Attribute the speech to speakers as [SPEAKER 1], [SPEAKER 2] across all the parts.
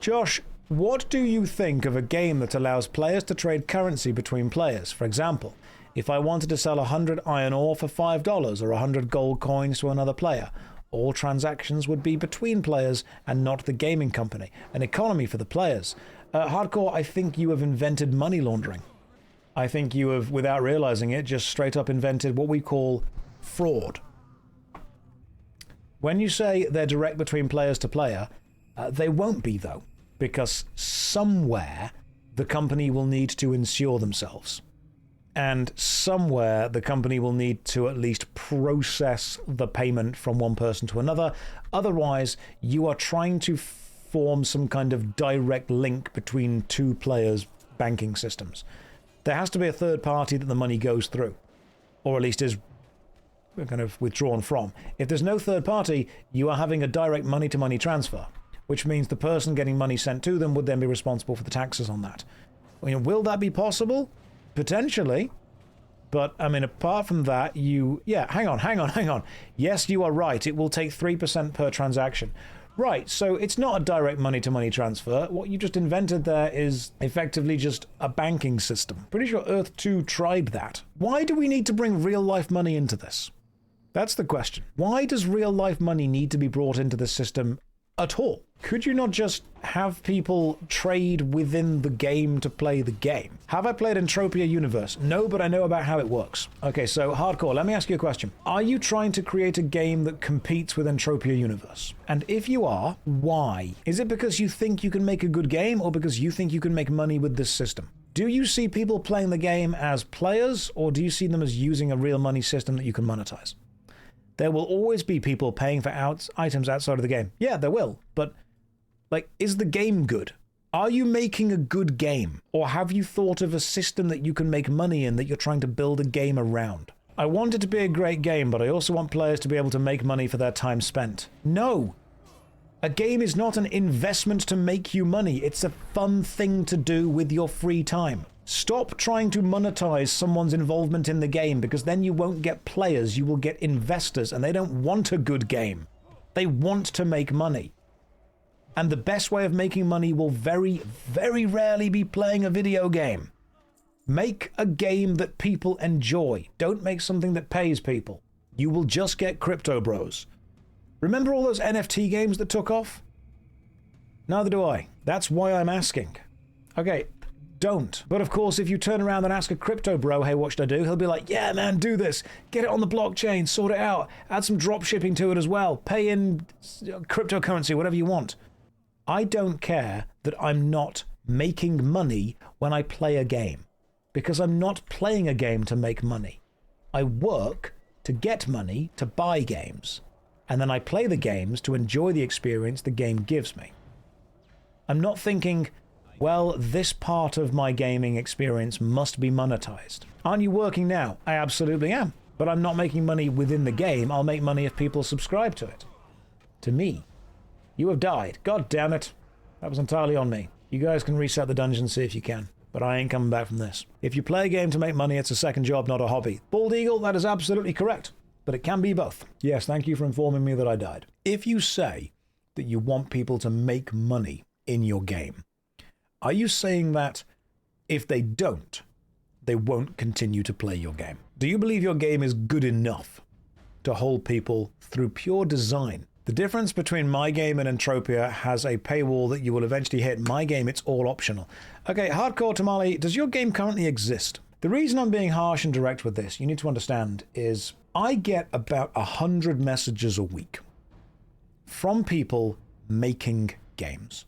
[SPEAKER 1] Josh, what do you think of a game that allows players to trade currency between players? For example, if I wanted to sell 100 iron ore for $5 or 100 gold coins to another player, all transactions would be between players and not the gaming company. An economy for the players. Hardcore, I think you have invented money laundering. I think you have, without realizing it, just straight up invented what we call fraud. When you say they're direct between players to player, they won't be though, because somewhere the company will need to insure themselves. And somewhere the company will need to at least process the payment from one person to another. Otherwise, you are trying to form some kind of direct link between two players' banking systems. There has to be a third party that the money goes through, or at least is kind of withdrawn from. If there's no third party, you are having a direct money-to-money transfer, which means the person getting money sent to them would then be responsible for the taxes on that. I mean, will that be possible? Potentially. But, I mean, apart from that, yeah, hang on. Yes, you are right. It will take 3% per transaction. Right, so it's not a direct money-to-money transfer. What you just invented there is effectively just a banking system. Pretty sure Earth 2 tried that. Why do we need to bring real-life money into this? That's the question. Why does real-life money need to be brought into the system at all? Could you not just have people trade within the game to play the game? Have I played Entropia Universe? No, but I know about how it works. Okay, so Hardcore, let me ask you a question. Are you trying to create a game that competes with Entropia Universe? And if you are, why? Is it because you think you can make a good game, or because you think you can make money with this system? Do you see people playing the game as players, or do you see them as using a real money system that you can monetize? There will always be people paying for items outside of the game. Yeah, there will, but like, is the game good? Are you making a good game? Or have you thought of a system that you can make money in that you're trying to build a game around? I want it to be a great game, but I also want players to be able to make money for their time spent. No! A game is not an investment to make you money. It's a fun thing to do with your free time. Stop trying to monetize someone's involvement in the game, because then you won't get players, you will get investors, and they don't want a good game. They want to make money. And the best way of making money will very, very rarely be playing a video game. Make a game that people enjoy. Don't make something that pays people. You will just get crypto bros. Remember all those NFT games that took off? Neither do I. That's why I'm asking. Okay, don't. But of course, if you turn around and ask a crypto bro, hey, what should I do? He'll be like, yeah, man, do this. Get it on the blockchain, sort it out. Add some drop shipping to it as well. Pay in cryptocurrency, whatever you want. I don't care that I'm not making money when I play a game, because I'm not playing a game to make money. I work to get money to buy games, and then I play the games to enjoy the experience the game gives me. I'm not thinking, well, this part of my gaming experience must be monetized. Aren't you working now? I absolutely am, but I'm not making money within the game. I'll make money if people subscribe to it. To me. You have died. God damn it. That was entirely on me. You guys can reset the dungeon, see if you can. But I ain't coming back from this. If you play a game to make money, it's a second job, not a hobby. Bald Eagle, that is absolutely correct. But it can be both. Yes, thank you for informing me that I died. If you say that you want people to make money in your game, are you saying that if they don't, they won't continue to play your game? Do you believe your game is good enough to hold people through pure design? The difference between my game and Entropia has a paywall that you will eventually hit. My game, it's all optional. Okay, Hardcore Tamale, does your game currently exist? The reason I'm being harsh and direct with this, you need to understand, is I get about 100 messages a week from people making games.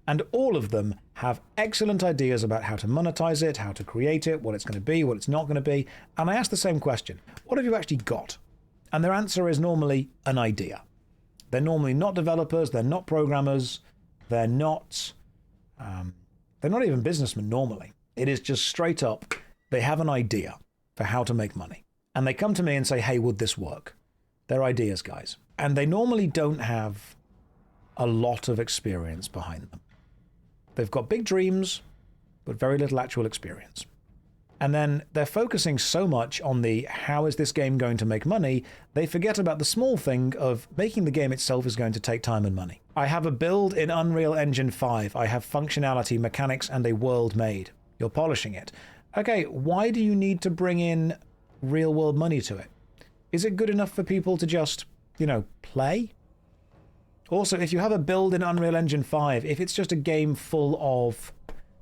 [SPEAKER 1] And all of them have excellent ideas about how to monetize it, how to create it, what it's going to be, what it's not going to be. And I ask the same question, what have you actually got? And their answer is normally an idea. They're normally not developers, they're not programmers, they're not even businessmen normally. It is just straight up, they have an idea for how to make money. And they come to me and say, hey, would this work? They're ideas, guys. And they normally don't have a lot of experience behind them. They've got big dreams, but very little actual experience. And then they're focusing so much on the how is this game going to make money, they forget about the small thing of making the game itself is going to take time and money. I have a build in Unreal Engine 5. I have functionality, mechanics, and a world made. You're polishing it. Okay, why do you need to bring in real world money to it? Is it good enough for people to just, you know, play? Also, if you have a build in Unreal Engine 5, if it's just a game full of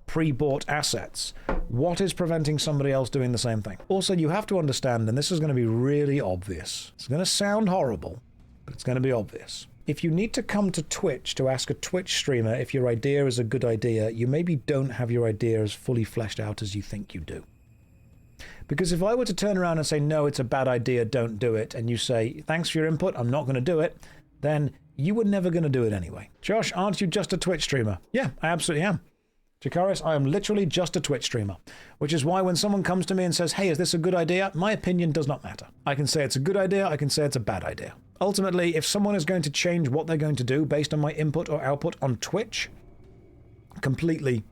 [SPEAKER 1] pre-bought assets, what is preventing somebody else doing the same thing? Also, you have to understand, and this is going to be really obvious. It's going to sound horrible, but it's going to be obvious. If you need to come to Twitch to ask a Twitch streamer if your idea is a good idea, you maybe don't have your idea as fully fleshed out as you think you do. Because if I were to turn around and say, no, it's a bad idea, don't do it, and you say, thanks for your input, I'm not going to do it, then you were never going to do it anyway. Josh, aren't you just a Twitch streamer? Yeah, I absolutely am. Jakaris, I am literally just a Twitch streamer, which is why when someone comes to me and says, hey, is this a good idea? My opinion does not matter. I can say it's a good idea, I can say it's a bad idea. Ultimately, if someone is going to change what they're going to do based on my input or output on Twitch, completely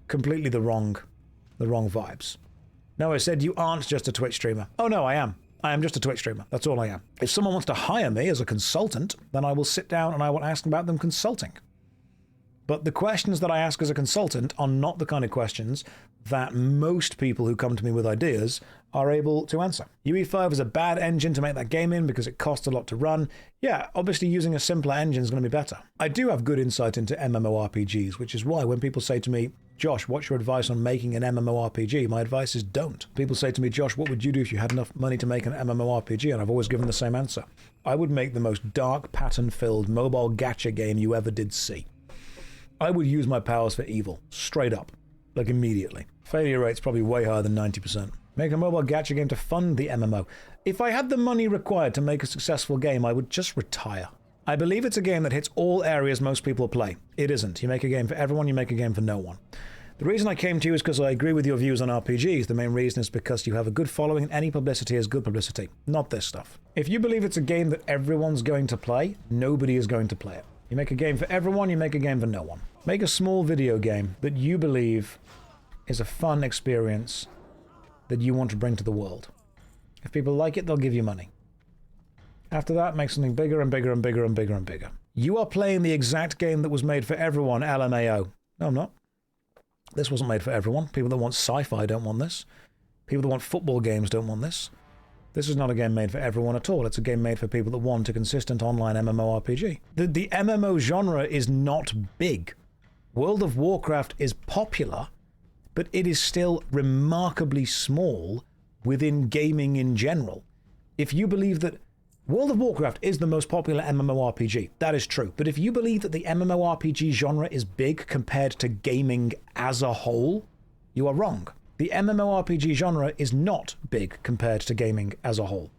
[SPEAKER 1] the wrong vibes. No, I said you aren't just a Twitch streamer. Oh no, I am. I am just a Twitch streamer. That's all I am. If someone wants to hire me as a consultant, then I will sit down and I will ask about them consulting. But the questions that I ask as a consultant are not the kind of questions that most people who come to me with ideas are able to answer. UE5 is a bad engine to make that game in because it costs a lot to run. Yeah, obviously using a simpler engine is going to be better. I do have good insight into MMORPGs, which is why when people say to me, Josh, what's your advice on making an MMORPG? My advice is don't. People say to me, Josh, what would you do if you had enough money to make an MMORPG? And I've always given the same answer. I would make the most dark, pattern-filled mobile gacha game you ever did see. I would use my powers for evil, straight up, like immediately. Failure rate's probably way higher than 90%. Make a mobile gacha game to fund the MMO. If I had the money required to make a successful game, I would just retire. I believe it's a game that hits all areas most people play. It isn't. You make a game for everyone, you make a game for no one. The reason I came to you is because I agree with your views on RPGs. The main reason is because you have a good following and any publicity is good publicity. Not this stuff. If you believe it's a game that everyone's going to play, nobody is going to play it. You make a game for everyone, you make a game for no one. Make a small video game that you believe is a fun experience that you want to bring to the world. If people like it, they'll give you money. After that, make something bigger and bigger and bigger and bigger and bigger. You are playing the exact game that was made for everyone, LMAO. No, I'm not. This wasn't made for everyone. People that want sci-fi don't want this. People that want football games don't want this. This is not a game made for everyone at all. It's a game made for people that want a consistent online MMORPG. The MMO genre is not big. World of Warcraft is popular, but it is still remarkably small within gaming in general. If you believe that World of Warcraft is the most popular MMORPG, that is true. But if you believe that the MMORPG genre is big compared to gaming as a whole, you are wrong. The MMORPG genre is not big compared to gaming as a whole.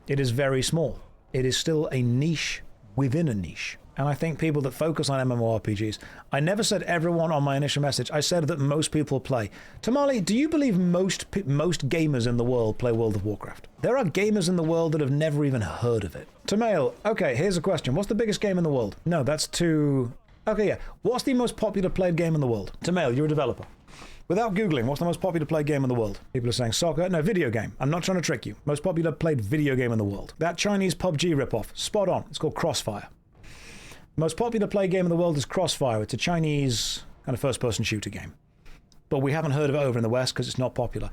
[SPEAKER 1] It is very small. It is still a niche within a niche. And I think people that focus on MMORPGs, I never said everyone on my initial message, I said that most people play. Tamale, do you believe most gamers in the world play World of Warcraft? There are gamers in the world that have never even heard of it. Tamale, okay, here's a question. What's the biggest game in the world? No, that's too... Okay, yeah. What's the most popular played game in the world? Tamale, you're a developer. Without Googling, what's the most popular played game in the world? People are saying soccer. No, video game. I'm not trying to trick you. Most popular played video game in the world. That Chinese PUBG ripoff. Spot on. It's called Crossfire. The most popular played game in the world is Crossfire. It's a Chinese kind of first-person shooter game. But we haven't heard of it over in the West because it's not popular.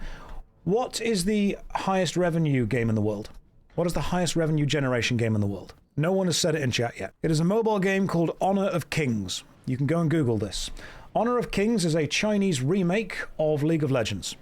[SPEAKER 1] What is the highest revenue game in the world? What is the highest revenue generation game in the world? No one has said it in chat yet. It is a mobile game called Honor of Kings. You can go and Google this. Honor of Kings is a Chinese remake of League of Legends.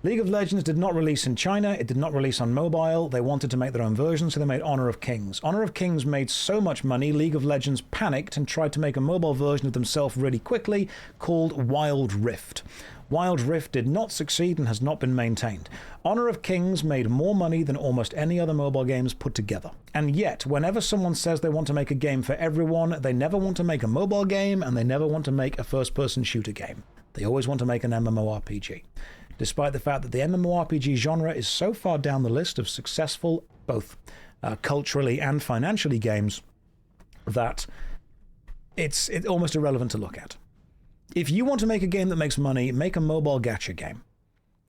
[SPEAKER 1] League of Legends did not release in China, it did not release on mobile, they wanted to make their own version, so they made Honor of Kings. Honor of Kings made so much money, League of Legends panicked and tried to make a mobile version of themselves really quickly called Wild Rift. Wild Rift did not succeed and has not been maintained. Honor of Kings made more money than almost any other mobile games put together. And yet, whenever someone says they want to make a game for everyone, they never want to make a mobile game and they never want to make a first-person shooter game. They always want to make an MMORPG. Despite the fact that the MMORPG genre is so far down the list of successful, both culturally and financially games, that it's almost irrelevant to look at. If you want to make a game that makes money, make a mobile gacha game.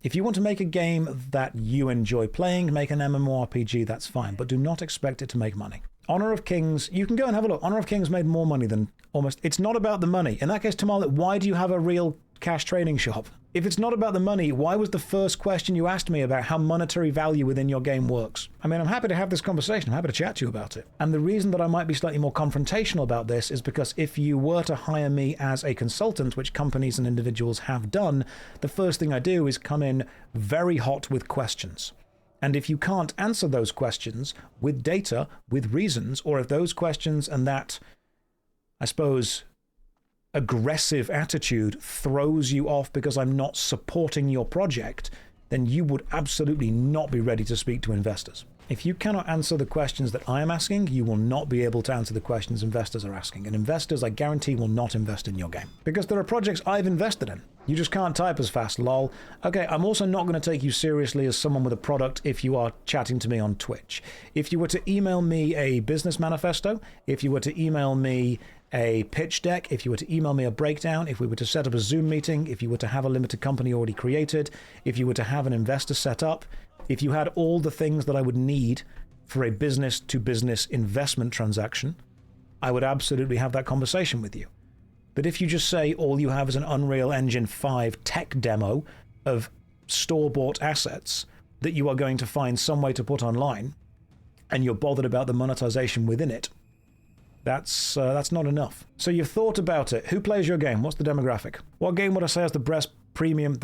[SPEAKER 1] If you want to make a game that you enjoy playing, make an MMORPG, that's fine, but do not expect it to make money. Honor of Kings, you can go and have a look. Honor of Kings made more money than almost... It's not about the money. In that case, Tamal, why do you have a real cash trading shop? If it's not about the money, why was the first question you asked me about how monetary value within your game works? I mean, I'm happy to have this conversation. I'm happy to chat to you about it. And the reason that I might be slightly more confrontational about this is because if you were to hire me as a consultant, which companies and individuals have done, the first thing I do is come in very hot with questions. And if you can't answer those questions with data, with reasons, or if those questions and that, I suppose, aggressive attitude throws you off because I'm not supporting your project, then you would absolutely not be ready to speak to investors. If you cannot answer the questions that I am asking, you will not be able to answer the questions investors are asking. And investors, I guarantee, will not invest in your game. Because there are projects I've invested in. You just can't type as fast, lol. Okay, I'm also not going to take you seriously as someone with a product if you are chatting to me on Twitch. If you were to email me a business manifesto, if you were to email me a pitch deck, if you were to email me a breakdown, if we were to set up a Zoom meeting, if you were to have a limited company already created, if you were to have an investor set up, if you had all the things that I would need for a business-to-business investment transaction, I would absolutely have that conversation with you. But if you just say all you have is an Unreal Engine 5 tech demo of store-bought assets that you are going to find some way to put online, and you're bothered about the monetization within it, that's not enough. So you've thought about it. Who plays your game? What's the demographic? What game would I say has the best premium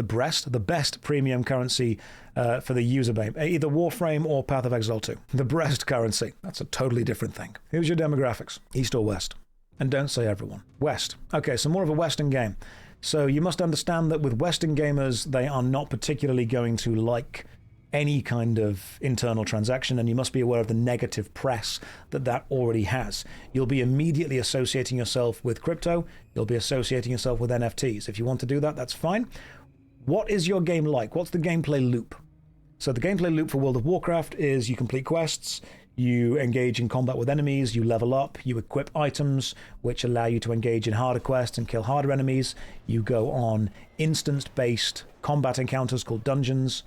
[SPEAKER 1] currency for the user base? Either Warframe or Path of Exile 2. The breast currency. That's a totally different thing. Who's your demographics? East or West? And don't say everyone. West. Okay, so more of a Western game. So you must understand that with Western gamers, they are not particularly going to like any kind of internal transaction, and you must be aware of the negative press that already has. You'll be immediately associating yourself with crypto. You'll be associating yourself with NFTs. If you want to do that, that's fine. What is your game like? What's the gameplay loop? So the gameplay loop for World of Warcraft is you complete quests, you engage in combat with enemies, you level up, you equip items which allow you to engage in harder quests and kill harder enemies. You go on instance-based combat encounters called dungeons,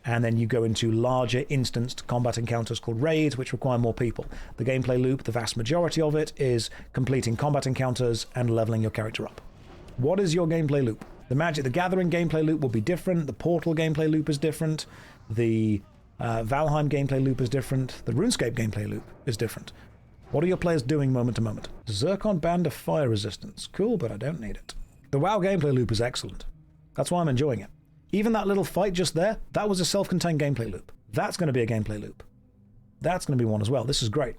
[SPEAKER 1] and then you go into larger instanced combat encounters called raids, which require more people. The gameplay loop, the vast majority of it, is completing combat encounters and leveling your character up. What is your gameplay loop? The Magic the Gathering gameplay loop will be different. The Portal gameplay loop is different. The Valheim gameplay loop is different. The RuneScape gameplay loop is different. What are your players doing moment to moment? Zircon Band of Fire Resistance. Cool, but I don't need it. The WoW gameplay loop is excellent. That's why I'm enjoying it. Even that little fight just there, that was a self-contained gameplay loop. That's going to be a gameplay loop. That's going to be one as well. This is great.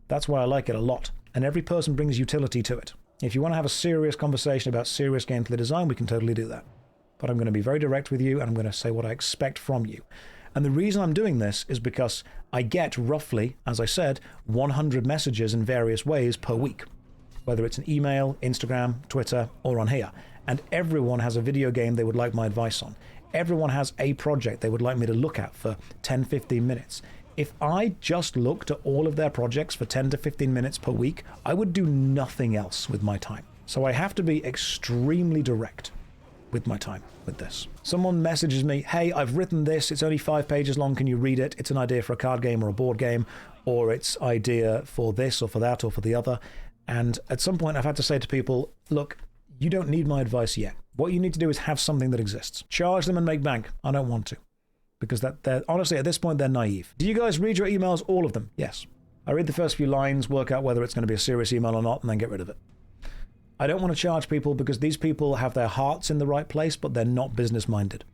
[SPEAKER 1] That's why I like it a lot. And every person brings utility to it. If you want to have a serious conversation about serious gameplay design, we can totally do that. But I'm going to be very direct with you, and I'm going to say what I expect from you. And the reason I'm doing this is because I get roughly, as I said, 100 messages in various ways per week. Whether it's an email, Instagram, Twitter, or on here. And everyone has a video game they would like my advice on. Everyone has a project they would like me to look at for 10, 15 minutes. If I just looked at all of their projects for 10 to 15 minutes per week, I would do nothing else with my time. So I have to be extremely direct with my time with this. Someone messages me, hey, I've written this, it's only 5 pages long, can you read it? It's an idea for a card game or a board game, or it's idea for this or for that or for the other. And at some point I've had to say to people, look, you don't need my advice yet. What you need to do is have something that exists. Charge them and make bank. I don't want to. Because they're honestly, at this point, they're naive. Do you guys read your emails? All of them? Yes. I read the first few lines, work out whether it's going to be a serious email or not, and then get rid of it. I don't want to charge people because these people have their hearts in the right place, but they're not business-minded.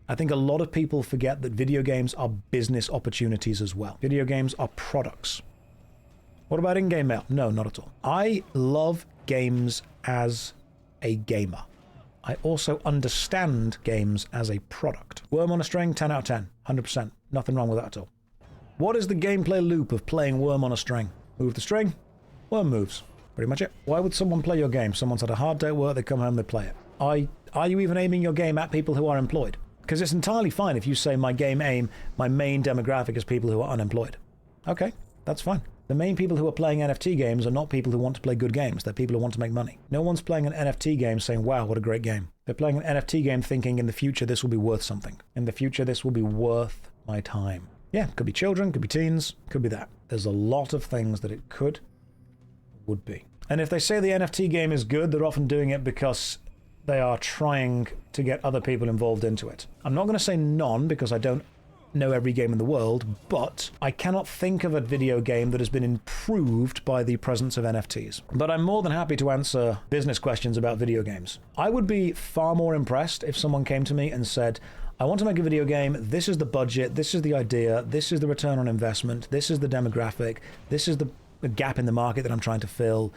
[SPEAKER 1] I think a lot of people forget that video games are business opportunities as well. Video games are products. What about in-game mail? No, not at all. I love games as a gamer. I also understand games as a product. Worm on a String, 10 out of 10, 100%. Nothing wrong with that at all. What is the gameplay loop of playing Worm on a String? Move the string, worm moves. Pretty much it. Why would someone play your game? Someone's had a hard day at work, they come home, they play it. Are you even aiming your game at people who are employed? Because it's entirely fine if you say my main demographic is people who are unemployed. Okay, that's fine. The main people who are playing NFT games are not people who want to play good games. They're people who want to make money. No one's playing an NFT game saying, wow, what a great game. They're playing an NFT game thinking in the future this will be worth something. In the future this will be worth my time. Yeah, could be children, could be teens, could be that. There's a lot of things that it would be. And if they say the NFT game is good, they're often doing it because they are trying to get other people involved into it. I'm not going to say none because I don't know every game in the world, but I cannot think of a video game that has been improved by the presence of NFTs. But I'm more than happy to answer business questions about video games. I would be far more impressed if someone came to me and said, I want to make a video game, this is the budget, this is the idea, this is the return on investment, this is the demographic, this is the gap in the market that I'm trying to fill,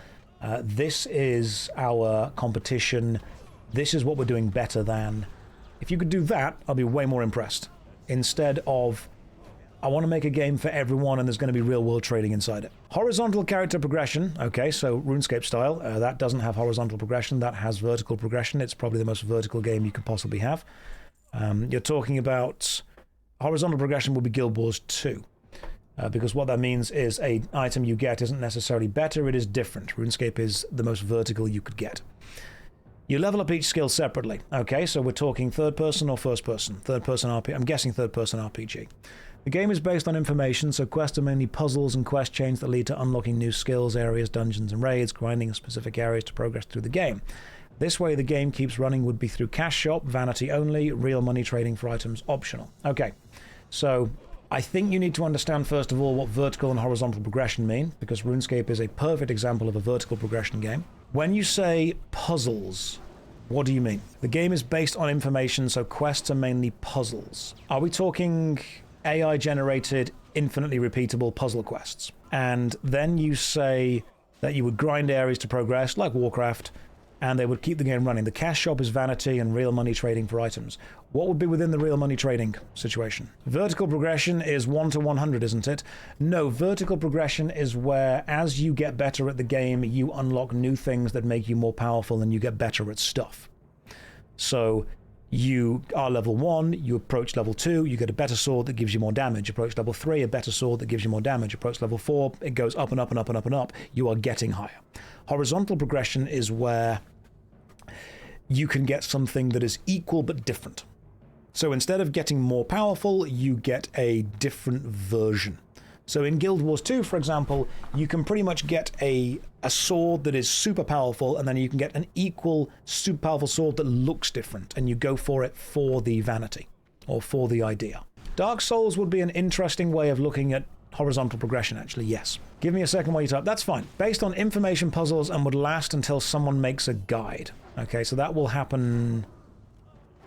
[SPEAKER 1] this is our competition, this is what we're doing better than. If you could do that, I'll be way more impressed. Instead of, I want to make a game for everyone and there's going to be real-world trading inside it. Horizontal character progression. Okay, so RuneScape style. That doesn't have horizontal progression. That has vertical progression. It's probably the most vertical game you could possibly have. You're talking about horizontal progression will be Guild Wars 2. Because what that means is an item you get isn't necessarily better, it is different. RuneScape is the most vertical you could get. You level up each skill separately. Okay, so we're talking third person or first person? Third person RPG. I'm guessing third person RPG. The game is based on information, so quests are mainly puzzles and quest chains that lead to unlocking new skills, areas, dungeons, and raids, grinding specific areas to progress through the game. This way the game keeps running would be through cash shop, vanity only, real money trading for items optional. Okay, so I think you need to understand first of all what vertical and horizontal progression mean, because RuneScape is a perfect example of a vertical progression game. When you say puzzles, what do you mean? The game is based on information, so quests are mainly puzzles. Are we talking AI-generated, infinitely repeatable puzzle quests? And then you say that you would grind areas to progress, like Warcraft, and they would keep the game running. The cash shop is vanity and real money trading for items. What would be within the real money trading situation? Vertical progression is 1 to 100, isn't it? No, vertical progression is where, as you get better at the game, you unlock new things that make you more powerful and you get better at stuff. So you are level 1, you approach level 2, you get a better sword that gives you more damage. Approach level 3, a better sword that gives you more damage. Approach level 4, it goes up and up and up and up and up. You are getting higher. Horizontal progression is where you can get something that is equal but different. So instead of getting more powerful, you get a different version. So in Guild Wars 2, for example, you can pretty much get a sword that is super powerful, and then you can get an equal super powerful sword that looks different, and you go for it for the vanity, or for the idea. Dark Souls would be an interesting way of looking at horizontal progression, actually, yes. Give me a second while you type. That's fine. Based on information puzzles and would last until someone makes a guide. Okay, so that will happen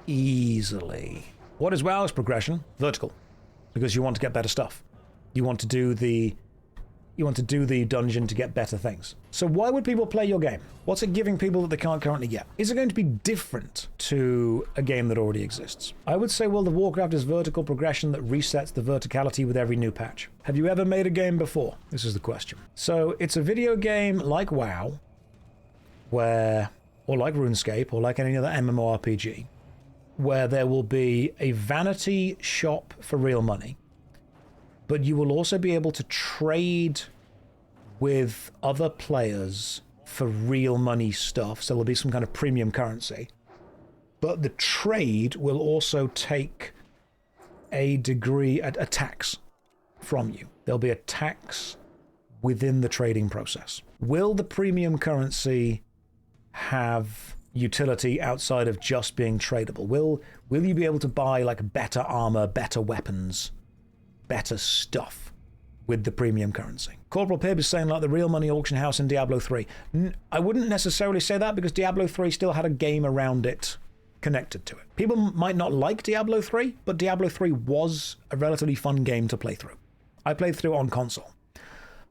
[SPEAKER 1] easily. What is WoW's progression? Vertical. Because you want to get better stuff. You want to do the dungeon to get better things. So why would people play your game? What's it giving people that they can't currently get? Is it going to be different to a game that already exists? I would say World of Warcraft is vertical progression that resets the verticality with every new patch. Have you ever made a game before? This is the question. So it's a video game like WoW, or like RuneScape, or like any other MMORPG, where there will be a vanity shop for real money, but you will also be able to trade with other players for real money stuff. So there'll be some kind of premium currency. But the trade will also take a tax from you. There'll be a tax within the trading process. Will the premium currency have utility outside of just being tradable? Will you be able to buy like better armor, better weapons, better stuff with the premium currency? Corporal Pib is saying like the real money auction house in Diablo 3. I wouldn't necessarily say that because Diablo 3 still had a game around it connected to it. People might not like Diablo 3, but Diablo 3 was a relatively fun game to play through. I played through on console.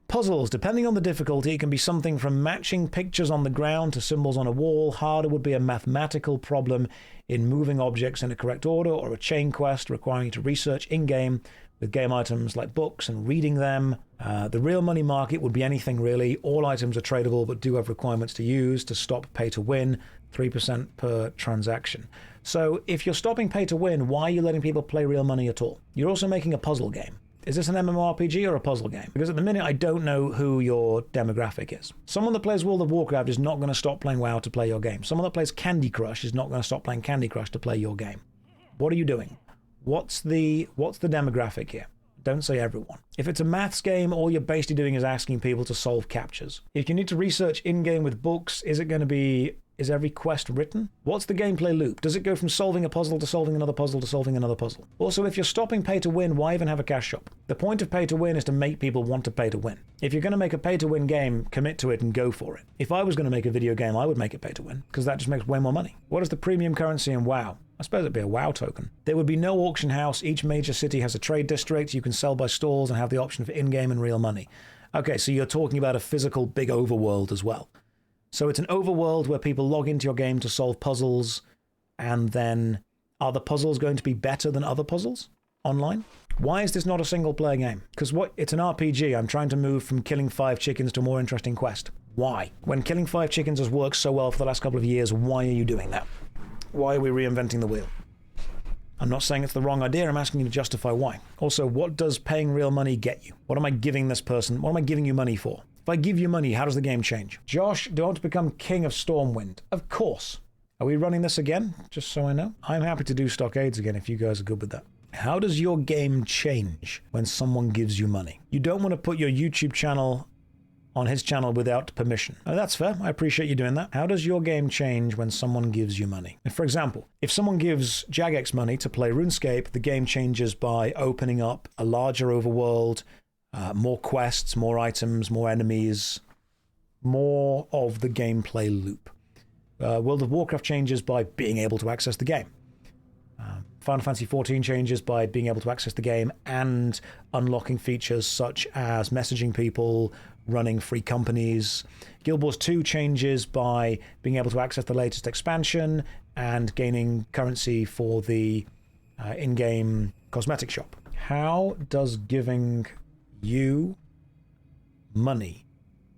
[SPEAKER 1] Puzzles, depending on the difficulty, it can be something from matching pictures on the ground to symbols on a wall. Harder would be a mathematical problem in moving objects in a correct order, or a chain quest requiring you to research in-game with game items like books and reading them. The real money market would be anything really. All items are tradable but do have requirements to use to stop pay to win, 3% per transaction. So if you're stopping pay to win, why are you letting people play real money at all? You're also making a puzzle game. Is this an MMORPG or a puzzle game? Because at the minute, I don't know who your demographic is. Someone that plays World of Warcraft is not going to stop playing WoW to play your game. Someone that plays Candy Crush is not going to stop playing Candy Crush to play your game. What are you doing? What's the demographic here? Don't say everyone. If it's a maths game, all you're basically doing is asking people to solve captures. If you need to research in-game with books, is every quest written? What's the gameplay loop? Does it go from solving a puzzle to solving another puzzle to solving another puzzle? Also, if you're stopping pay to win, why even have a cash shop? The point of pay to win is to make people want to pay to win. If you're going to make a pay to win game, commit to it and go for it. If I was going to make a video game, I would make it pay to win, because that just makes way more money. What is the premium currency in WoW? I suppose it'd be a WoW token. There would be no auction house. Each major city has a trade district. You can sell by stalls and have the option for in-game and real money. Okay, so you're talking about a physical big overworld as well. So it's an overworld where people log into your game to solve puzzles, and then are the puzzles going to be better than other puzzles online? Why is this not a single-player game? Because it's an RPG. I'm trying to move from killing 5 chickens to a more interesting quest. Why? When killing 5 chickens has worked so well for the last couple of years, why are you doing that? Why are we reinventing the wheel? I'm not saying it's the wrong idea. I'm asking you to justify why. Also, what does paying real money get you? What am I giving this person? What am I giving you money for? If I give you money, how does the game change? Josh, do I want to become king of Stormwind? Of course. Are we running this again? Just so I know. I'm happy to do Stockades again if you guys are good with that. How does your game change when someone gives you money? You don't want to put your YouTube channel on his channel without permission. Oh, that's fair. I appreciate you doing that. How does your game change when someone gives you money? For example, if someone gives Jagex money to play RuneScape, the game changes by opening up a larger overworld, more quests, more items, more enemies, more of the gameplay loop. World of Warcraft changes by being able to access the game. Final Fantasy XIV changes by being able to access the game and unlocking features such as messaging people, running free companies. Guild Wars 2 changes by being able to access the latest expansion and gaining currency for the in-game cosmetic shop. How does giving you money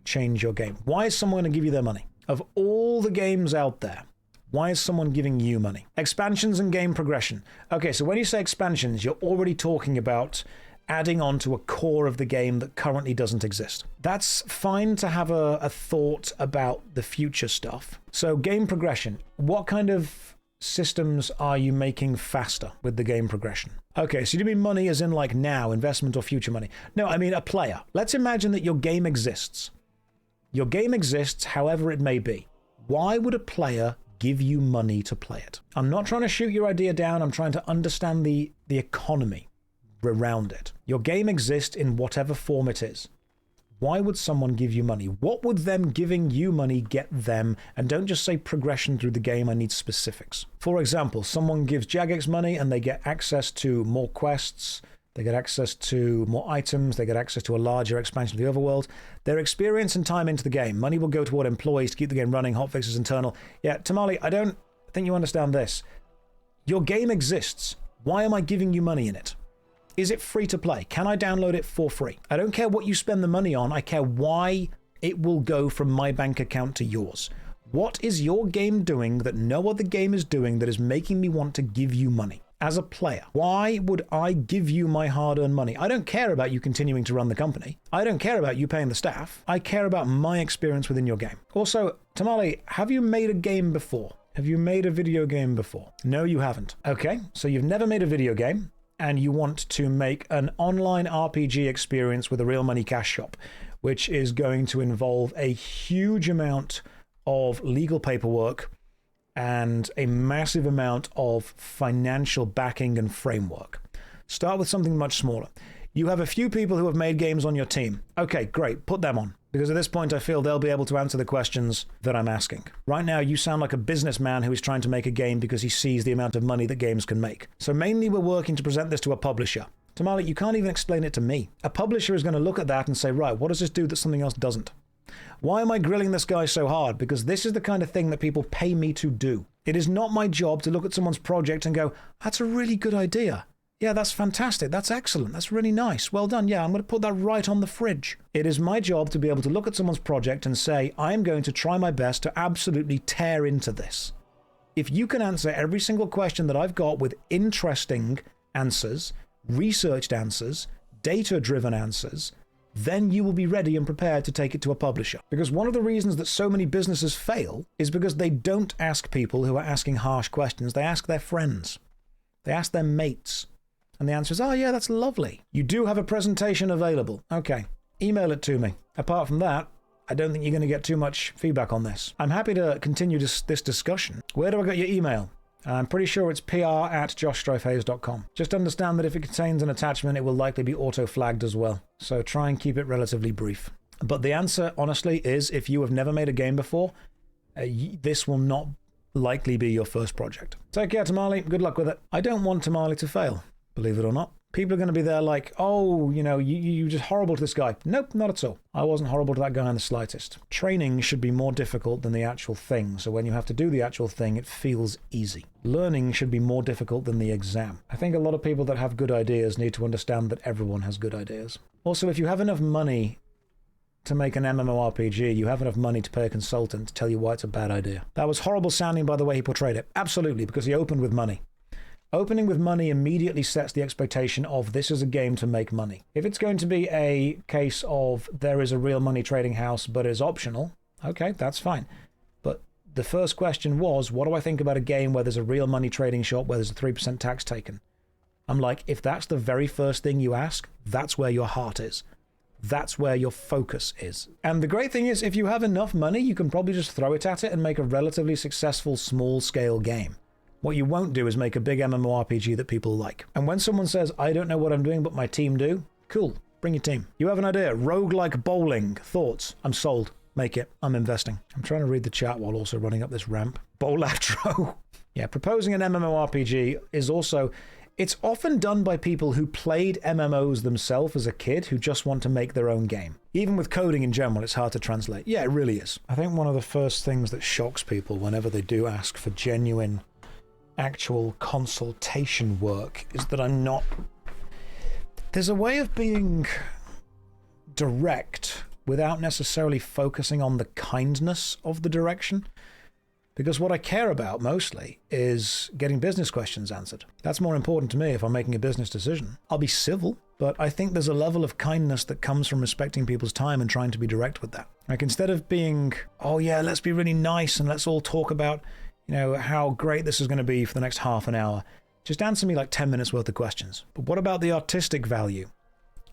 [SPEAKER 1] change your game? Why is someone going to give you their money? Of all the games out there, why is someone giving you money? Expansions and game progression. Okay, so when you say expansions, you're already talking about adding on to a core of the game that currently doesn't exist. That's fine to have a thought about the future stuff. So game progression, what kind of systems are you making faster with the game progression? Okay, so you mean money as in like now, investment or future money? No, I mean a player. Let's imagine that your game exists. Your game exists however it may be. Why would a player give you money to play it? I'm not trying to shoot your idea down. I'm trying to understand the economy around it. Your game exists in whatever form it is. Why would someone give you money? What would them giving you money get them? And don't just say progression through the game. I need specifics. For example, someone gives Jagex money and they get access to more quests. They get access to more items. They get access to a larger expansion of the overworld. Their experience and time into the game. Money will go toward employees to keep the game running, hotfixes, internal. Yeah, Tamale, I don't think you understand this. Your game exists. Why am I giving you money in it? Is it free to play? Can I download it for free? I don't care what you spend the money on. I care why it will go from my bank account to yours. What is your game doing that no other game is doing that is making me want to give you money? As a player, why would I give you my hard-earned money? I don't care about you continuing to run the company. I don't care about you paying the staff. I care about my experience within your game. Also, Tamale, have you made a game before? Have you made a video game before? No, you haven't. Okay, so you've never made a video game, and you want to make an online RPG experience with a real money cash shop, which is going to involve a huge amount of legal paperwork and a massive amount of financial backing and framework. Start with something much smaller. You have a few people who have made games on your team. Okay, great, put them on. Because at this point I feel they'll be able to answer the questions that I'm asking. Right now you sound like a businessman who is trying to make a game because he sees the amount of money that games can make. So mainly we're working to present this to a publisher. Tamale, you can't even explain it to me. A publisher is going to look at that and say, right, what does this do that something else doesn't? Why am I grilling this guy so hard? Because this is the kind of thing that people pay me to do. It is not my job to look at someone's project and go, that's a really good idea. Yeah, that's fantastic. That's excellent. That's really nice. Well done. Yeah, I'm going to put that right on the fridge. It is my job to be able to look at someone's project and say, I'm going to try my best to absolutely tear into this. If you can answer every single question that I've got with interesting answers, researched answers, data-driven answers, then you will be ready and prepared to take it to a publisher. Because one of the reasons that so many businesses fail is because they don't ask people who are asking harsh questions. They ask their friends. They ask their mates. And the answer is, oh yeah, that's lovely. You do have a presentation available. Okay, email it to me. Apart from that, I don't think you're going to get too much feedback on this. I'm happy to continue this discussion. Where do I get your email? I'm pretty sure it's pr@joshstrifehayes.com. Just understand that if it contains an attachment, it will likely be auto-flagged as well. So try and keep it relatively brief. But the answer, honestly, is if you have never made a game before, this will not likely be your first project. Take care, Tamale. Good luck with it. I don't want Tamale to fail, believe it or not. People are going to be there like, oh, you know, you're just horrible to this guy. Nope, not at all. I wasn't horrible to that guy in the slightest. Training should be more difficult than the actual thing, so when you have to do the actual thing, it feels easy. Learning should be more difficult than the exam. I think a lot of people that have good ideas need to understand that everyone has good ideas. Also, if you have enough money to make an MMORPG, you have enough money to pay a consultant to tell you why it's a bad idea. That was horrible sounding by the way he portrayed it. Absolutely, because he opened with money. Opening with money immediately sets the expectation of this is a game to make money. If it's going to be a case of there is a real money trading house but is optional, okay, that's fine. But the first question was, what do I think about a game where there's a real money trading shop where there's a 3% tax taken? I'm like, if that's the very first thing you ask, that's where your heart is. That's where your focus is. And the great thing is, if you have enough money, you can probably just throw it at it and make a relatively successful small-scale game. What you won't do is make a big MMORPG that people like. And when someone says, I don't know what I'm doing, but my team do, cool, bring your team. You have an idea, roguelike bowling, thoughts, I'm sold, make it, I'm investing. I'm trying to read the chat while also running up this ramp. Bolatro. Yeah, proposing an MMORPG is also, it's often done by people who played MMOs themselves as a kid who just want to make their own game. Even with coding in general, it's hard to translate. Yeah, it really is. I think one of the first things that shocks people whenever they do ask for genuine actual consultation work is that I'm not... There's a way of being direct without necessarily focusing on the kindness of the direction. Because what I care about mostly is getting business questions answered. That's more important to me if I'm making a business decision. I'll be civil, but I think there's a level of kindness that comes from respecting people's time and trying to be direct with that. Like, instead of being, oh yeah, let's be really nice and let's all talk about, you know, how great this is going to be for the next half an hour, just answer me like 10 minutes worth of questions. But what about the artistic value?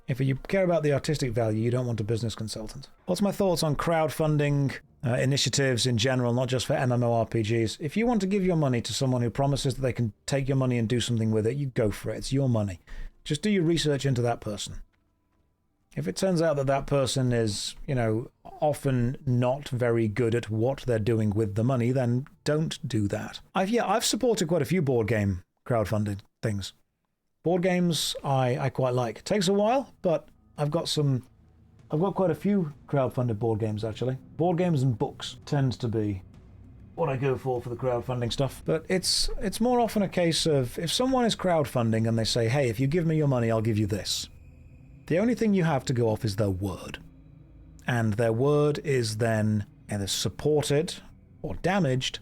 [SPEAKER 1] If you care about the artistic value, you don't want a business consultant. What's my thoughts on crowdfunding initiatives in general, not just for MMORPGs? If you want to give your money to someone who promises that they can take your money and do something with it, you go for it. It's your money. Just do your research into that person. If it turns out that that person is, you know, often not very good at what they're doing with the money, then don't do that. I've supported quite a few board game crowdfunding things. Board games I quite like. It takes a while, but I've got quite a few crowdfunded board games actually. Board games and books tends to be what I go for the crowdfunding stuff. But it's more often a case of if someone is crowdfunding and they say, hey, if you give me your money, I'll give you this. The only thing you have to go off is their word. And their word is then either supported or damaged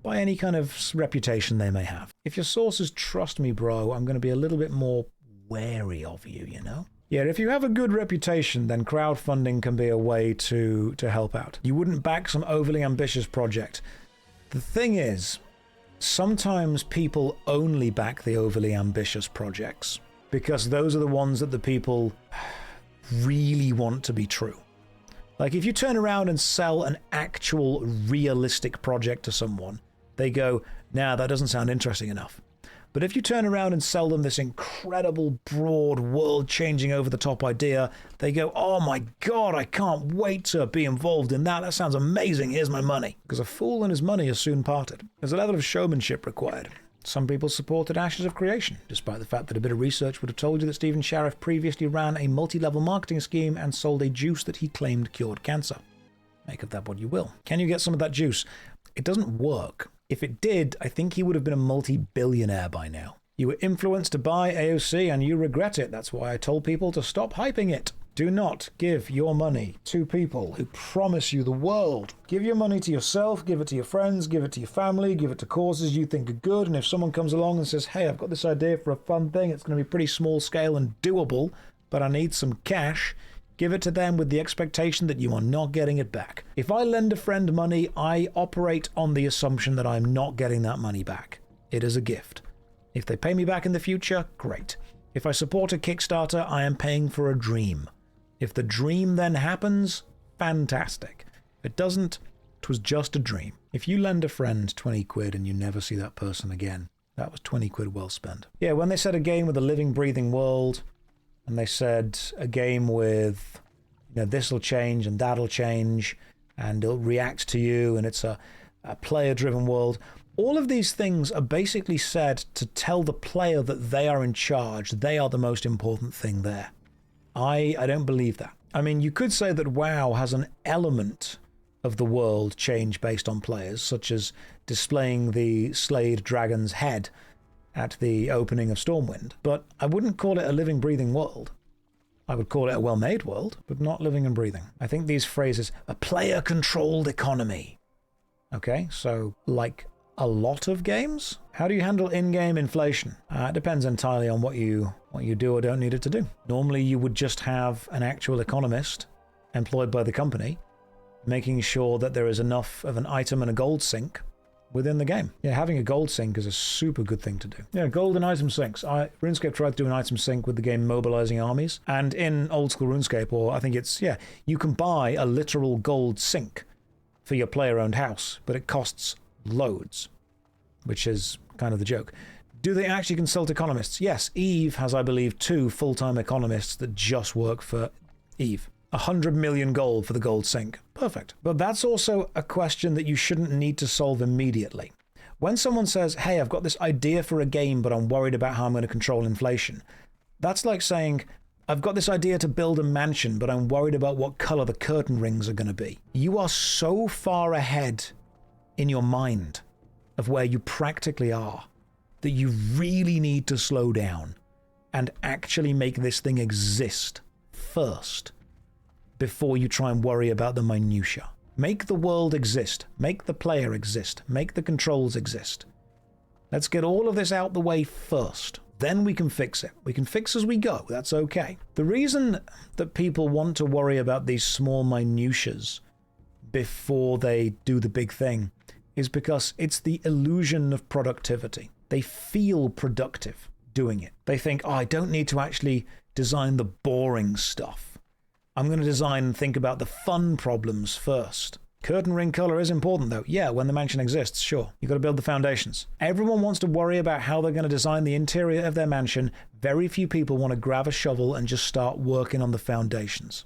[SPEAKER 1] by any kind of reputation they may have. If your sources trust me, bro, I'm going to be a little bit more wary of you, you know? Yeah, if you have a good reputation, then crowdfunding can be a way to help out. You wouldn't back some overly ambitious project. The thing is, sometimes people only back the overly ambitious projects because those are the ones that the people really want to be true. Like, if you turn around and sell an actual realistic project to someone, they go, nah, that doesn't sound interesting enough. But if you turn around and sell them this incredible, broad, world-changing, over-the-top idea, they go, oh my god, I can't wait to be involved in that. That sounds amazing. Here's my money. Because a fool and his money are soon parted. There's a level of showmanship required. Some people supported Ashes of Creation, despite the fact that a bit of research would have told you that Stephen Sheriff previously ran a multi-level marketing scheme and sold a juice that he claimed cured cancer. Make of that what you will. Can you get some of that juice? It doesn't work. If it did, I think he would have been a multi-billionaire by now. You were influenced to buy AOC and you regret it. That's why I told people to stop hyping it. Do not give your money to people who promise you the world. Give your money to yourself, give it to your friends, give it to your family, give it to causes you think are good. And if someone comes along and says, hey, I've got this idea for a fun thing, it's going to be pretty small scale and doable, but I need some cash, give it to them with the expectation that you are not getting it back. If I lend a friend money, I operate on the assumption that I'm not getting that money back. It is a gift. If they pay me back in the future, great. If I support a Kickstarter, I am paying for a dream. If the dream then happens, fantastic. If it doesn't, it was just a dream. If you lend a friend 20 quid and you never see that person again, that was 20 quid well spent. Yeah, when they said a game with a living, breathing world, and they said a game with, this'll change and that'll change, and it'll react to you, and it's a player-driven world. All of these things are basically said to tell the player that they are in charge. They are the most important thing there. I don't believe that. I mean, you could say that WoW has an element of the world change based on players, such as displaying the slayed dragon's head at the opening of Stormwind, but I wouldn't call it a living, breathing world. I would call it a well-made world, but not living and breathing. I think these phrases, a player-controlled economy. Okay, so like a lot of games? How do you handle in-game inflation? It depends entirely on what you do or don't need it to do. Normally you would just have an actual economist employed by the company, making sure that there is enough of an item and a gold sink within the game. Yeah, having a gold sink is a super good thing to do. Yeah, gold and item sinks. RuneScape tried to do an item sink with the game mobilizing armies, and in old school RuneScape, or I think it's, you can buy a literal gold sink for your player-owned house, but it costs loads, which is kind of the joke. Do they actually consult economists? Yes, Eve has, I believe, 2 full-time economists that just work for Eve. 100 million gold for the gold sink. Perfect. But that's also a question that you shouldn't need to solve immediately. When someone says, hey, I've got this idea for a game, but I'm worried about how I'm going to control inflation, that's like saying, I've got this idea to build a mansion, but I'm worried about what color the curtain rings are going to be. You are so far ahead in your mind of where you practically are that you really need to slow down and actually make this thing exist first, before you try and worry about the minutiae. Make the world exist. Make the player exist. Make the controls exist. Let's get all of this out the way first. Then we can fix it. We can fix as we go. That's okay. The reason that people want to worry about these small minutiae before they do the big thing is because it's the illusion of productivity. They feel productive doing it. They think, I don't need to actually design the boring stuff. I'm going to design and think about the fun problems first. Curtain ring color is important though. Yeah, when the mansion exists, sure. You've got to build the foundations. Everyone wants to worry about how they're going to design the interior of their mansion. Very few people want to grab a shovel and just start working on the foundations.